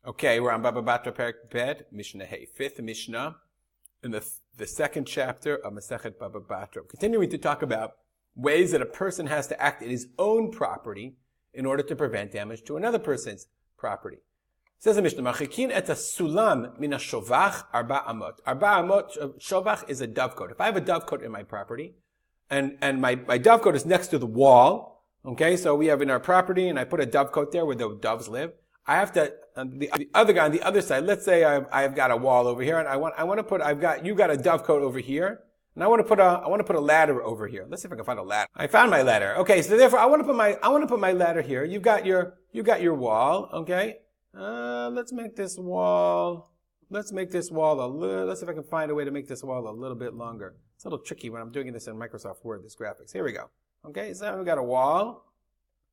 Okay, we're on Batra Perek Bed, Mishnah Hey, fifth Mishnah, in the second chapter of Masechet Batra. Continuing to talk about ways that a person has to act in his own property in order to prevent damage to another person's property. It says the Mishnah, Machikin et sulam min shovach arba amot. Arba amot, shovach is a dovecote. If I have a dovecote in my property, and my dovecote is next to the wall, okay, so we have in our property, and I put a dovecote there where the doves live, I have to, the other guy on the other side, let's say I've got a wall over here, and you got a dovecote over here, and I want to put a ladder over here. Let's see if I can find a ladder. I found my ladder. Okay, so therefore I want to put my ladder here. You got your wall, okay? Let's make this wall let's see if I can find a way to make this wall a little bit longer. It's a little tricky when I'm doing this in Microsoft Word, this graphics. Here we go. Okay, so we got a wall.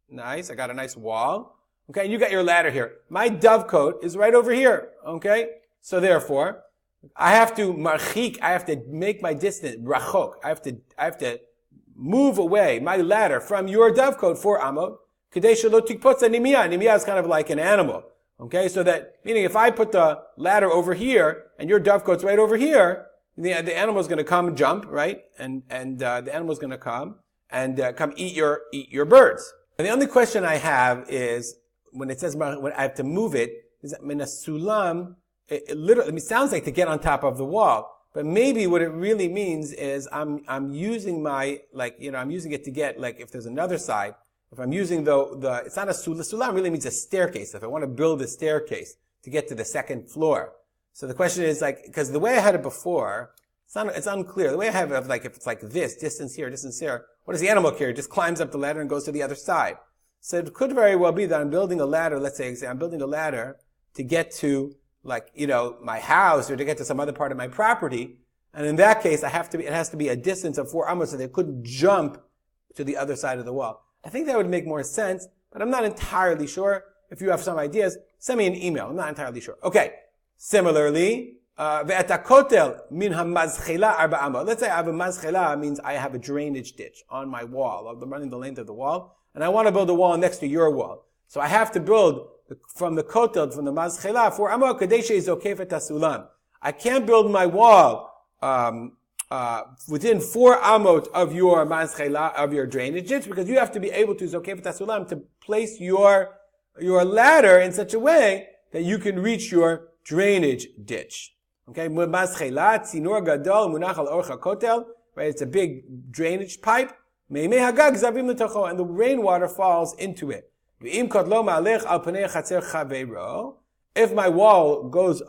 Nice, I got a nice wall. Okay, and you got your ladder here. My dovecote is right over here. Okay, so therefore, I have to make my distance rachok. I have to move away my ladder from your dovecote 4 amot. Kadei shelo tikpotza nimiyah. Nimiyah is kind of like an animal. Okay, so that meaning if I put the ladder over here and your dovecote's right over here, the animal's going to come jump, right? And the animal's going to come and come eat your birds. And the only question I have is, when it says when I have to move it, is that min sulam, it sounds like to get on top of the wall, but maybe what it really means is I'm using I'm using it to get, like, if there's another side, if I'm using it's not a sulam really means a staircase. If I want to build a staircase to get to the second floor. So the question is, like, because the way I had it before, it's unclear. The way I have it, like, if it's like this, distance here, what does the animal carry? It just climbs up the ladder and goes to the other side. So it could very well be that I'm building a ladder, let's say I'm building a ladder to get to, my house or to get to some other part of my property. And in that case, it has to be a distance of 4 amos so they couldn't jump to the other side of the wall. I think that would make more sense, but I'm not entirely sure. If you have some ideas, send me an email. I'm not entirely sure. Okay. Similarly, ve'etakotel min hamazchela arba amot. Let's say I have a mazchela, means I have a drainage ditch on my wall. I'm running the length of the wall, and I want to build a wall next to your wall. So I have to build from the kotel, from the mazchela, 4 amot kadeshe zokefet hasulam. I can't build my wall within 4 amot of your mazchela, of your drainage ditch, because you have to be able to zokefet hasulam, to place your ladder in such a way that you can reach your drainage ditch. Okay, mazchela tzinor gadol munach al orcha kotel, right? It's a big drainage pipe. Meimei hagag zavim letocho, and the rainwater falls into it. If my wall goes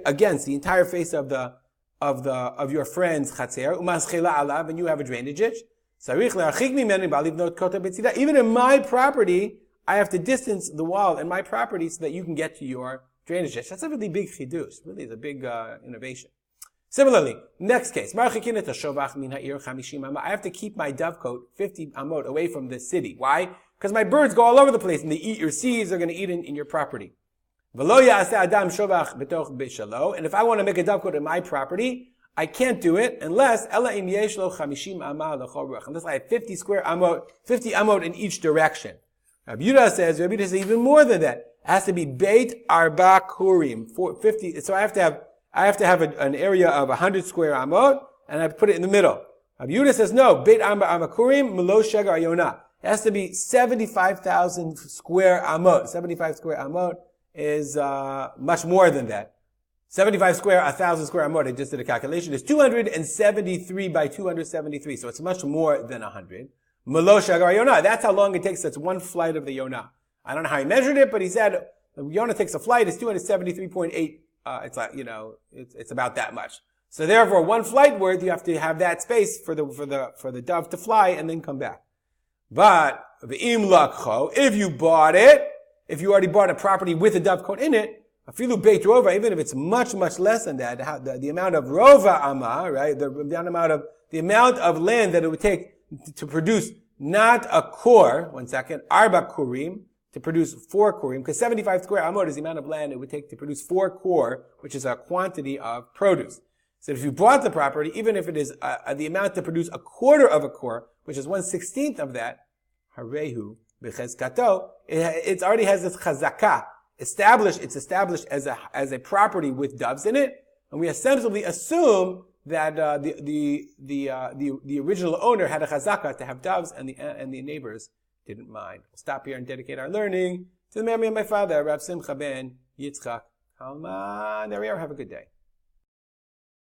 against the entire face of your friend's chatzer, umaschela alav, and you have a drainage ditch, even in my property, I have to distance the wall in my property so that you can get to your drainage ditch. That's a really big chidus. Really, it's a big innovation. Similarly, next case, I have to keep my dovecote 50 amot away from the city. Why? Because my birds go all over the place and they eat your seeds. They're going to eat in your property. And if I want to make a dovecote in my property, I can't do it unless I have 50 amot in each direction. Rabbi Yehuda says even more than that. It has to be Beit Arba Kurim, 50. So I have to have an area of 100 square amot, and I put it in the middle. Rabbi Yehuda says no. Beit Arba Kurim Melo Shegar Ayona. It has to be 75,000 square amot. 75 square amot is much more than that. 1,000 square amot, I just did a calculation, is 273 by 273, so it's much more than 100. Melo Shagar Yonah, that's how long it takes. That's one flight of the Yonah. I don't know how he measured it, but he said the Yonah takes a flight, it's 273.8, it's like, it's about that much. So therefore, one flight worth, you have to have that space for the dove to fly and then come back. But, v'im lakcho, if you already bought a property with a dovecote in it, afilu beit rova, even if it's much, much less than that, the amount of rova ama, right, the amount of land that it would take to produce not a core, arba kurim, to produce 4 kurim, because 75 square amot is the amount of land it would take to produce 4 core, which is a quantity of produce. So if you bought the property, even if it is the amount to produce a quarter of a core, which is 1/16 of that, harehu b'chezkato, it already has this chazakah. established as a property with doves in it, and we ostensibly assume that the original owner had a chazaka to have doves, and the neighbors didn't mind. We'll stop here and dedicate our learning to the memory of my father, Rav Simcha ben Yitzchak Kalman. There we are. Have a good day.